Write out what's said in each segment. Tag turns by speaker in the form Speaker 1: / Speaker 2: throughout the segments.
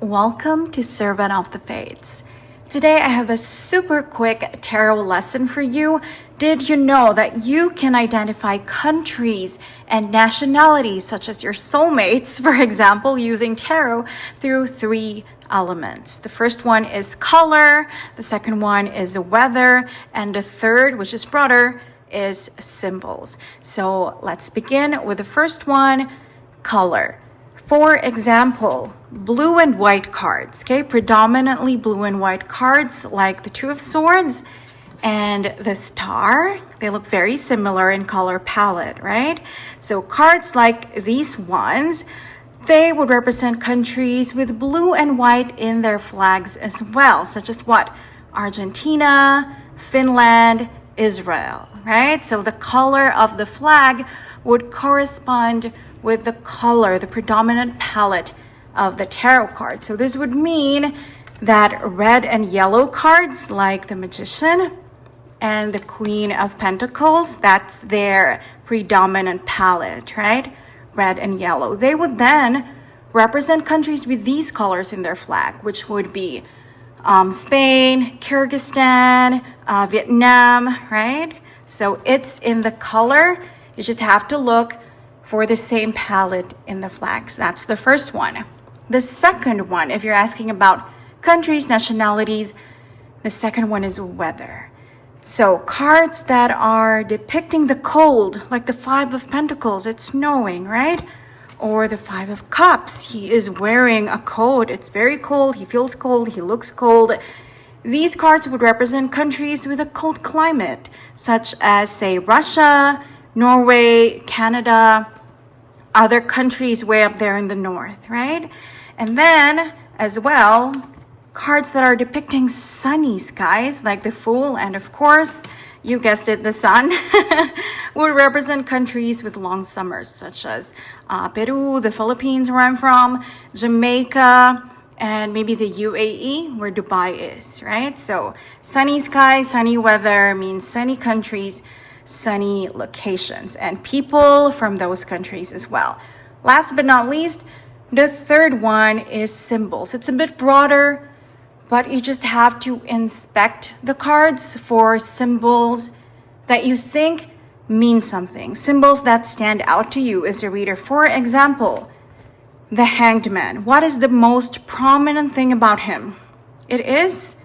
Speaker 1: Welcome to Servant of the Fates. Today I have a super quick tarot lesson for you. Did you know that you can identify countries and nationalities such as your soulmates, for example, using tarot through three elements? The first one is color, the second one is weather, and the third, which is broader, is symbols. So let's begin with the first one, color. For example, blue and white cards, okay? Predominantly blue and white cards like the Two of Swords and the Star. They look very similar in color palette, right? So cards like these ones, they would represent countries with blue and white in their flags as well, such as what? Argentina, Finland, Israel, right? So the color of the flag would correspond with the color, the predominant palette of the tarot card. So this would mean that red and yellow cards like the Magician and the Queen of Pentacles, that's their predominant palette, right? Red and yellow. They would then represent countries with these colors in their flag, which would be Spain, Kyrgyzstan, Vietnam, right? So it's in the color. You just have to look for the same palette in the flags. That's the first one. The second one, if you're asking about countries, nationalities, the second one is weather. So cards that are depicting the cold, like the Five of Pentacles, it's snowing, right? Or the Five of Cups, he is wearing a coat. It's very cold, he feels cold, he looks cold. These cards would represent countries with a cold climate, such as, say, Russia, Norway, Canada, other countries way up there in the north, right? And then, as well, cards that are depicting sunny skies, like the Fool, and of course, you guessed it, the Sun, would represent countries with long summers, such as Peru, the Philippines, where I'm from, Jamaica, and maybe the UAE, where Dubai is, right? So sunny skies, sunny weather means sunny countries, sunny locations, and people from those countries as well. Last but not least, the third one is symbols. It's a bit broader, but you just have to inspect the cards for symbols that you think mean something, symbols that stand out to you as a reader. For example, the Hanged Man. What is the most prominent thing about him? It is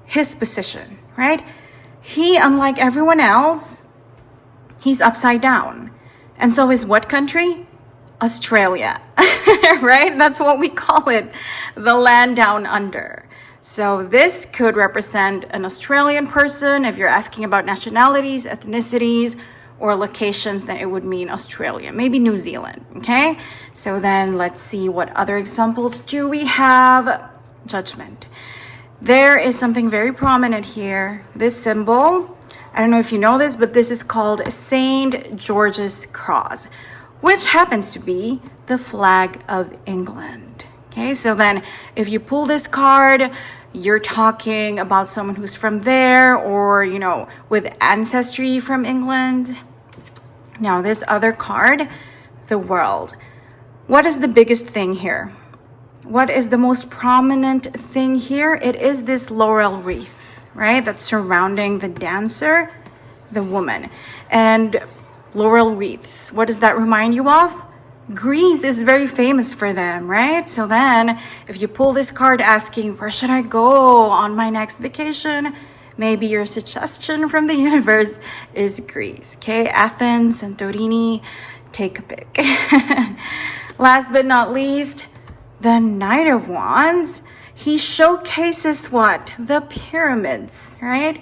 Speaker 1: his position, right? He, unlike everyone else, he's upside down. And so is what country? Australia, right? That's what we call it, the land down under. So this could represent an Australian person. If you're asking about nationalities, ethnicities, or locations, then it would mean Australia, maybe New Zealand, okay? So then let's see what other examples do we have. Judgment. There is something very prominent here. This symbol, I don't know if you know this, but this is called St. George's Cross, which happens to be the flag of England. Okay, so then if you pull this card, you're talking about someone who's from there or, you know, with ancestry from England. Now, this other card, the World. What is the biggest thing here? What is the most prominent thing here? It is this laurel wreath, right? That's surrounding the dancer, the woman. And laurel wreaths, what does that remind you of? Greece is very famous for them, right? So then if you pull this card asking, where should I go on my next vacation? Maybe your suggestion from the universe is Greece, okay? Athens, Santorini, take a pick. Last but not least, the Knight of Wands. He showcases what? The pyramids, right?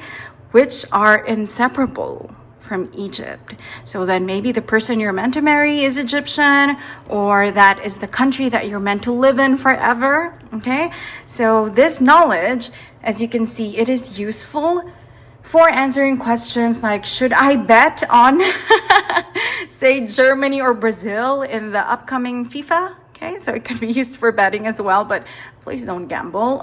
Speaker 1: Which are inseparable from Egypt. So then maybe the person you're meant to marry is Egyptian, or that is the country that you're meant to live in forever, okay? So this knowledge, as you can see, it is useful for answering questions like, should I bet on, say, Germany or Brazil in the upcoming FIFA? Okay, so it can be used for betting as well, but please don't gamble.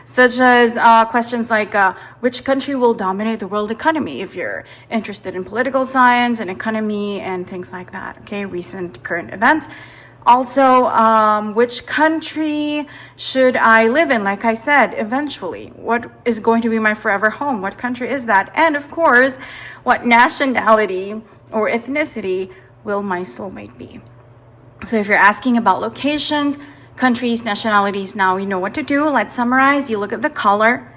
Speaker 1: Such as questions like, which country will dominate the world economy, if you're interested in political science and economy and things like that, okay, recent current events. Also, which country should I live in? Like I said, eventually, what is going to be my forever home? What country is that? And of course, what nationality or ethnicity will my soulmate be? So if you're asking about locations, countries, nationalities, now you know what to do. Let's summarize. You look at the color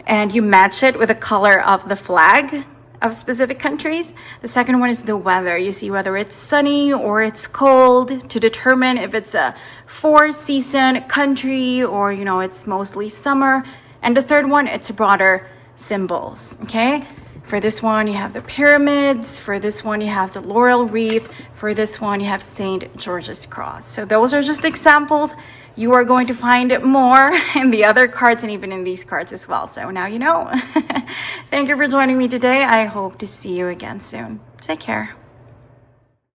Speaker 1: and you match it with the color of the flag of specific countries. The second one is the weather. You see whether it's sunny or it's cold to determine if it's a 4-season country or, you know, it's mostly summer. And the third one, it's broader symbols, okay? For this one, you have the pyramids. For this one, you have the laurel wreath. For this one, you have St. George's Cross. So those are just examples. You are going to find more in the other cards and even in these cards as well. So now you know. Thank you for joining me today. I hope to see you again soon. Take care.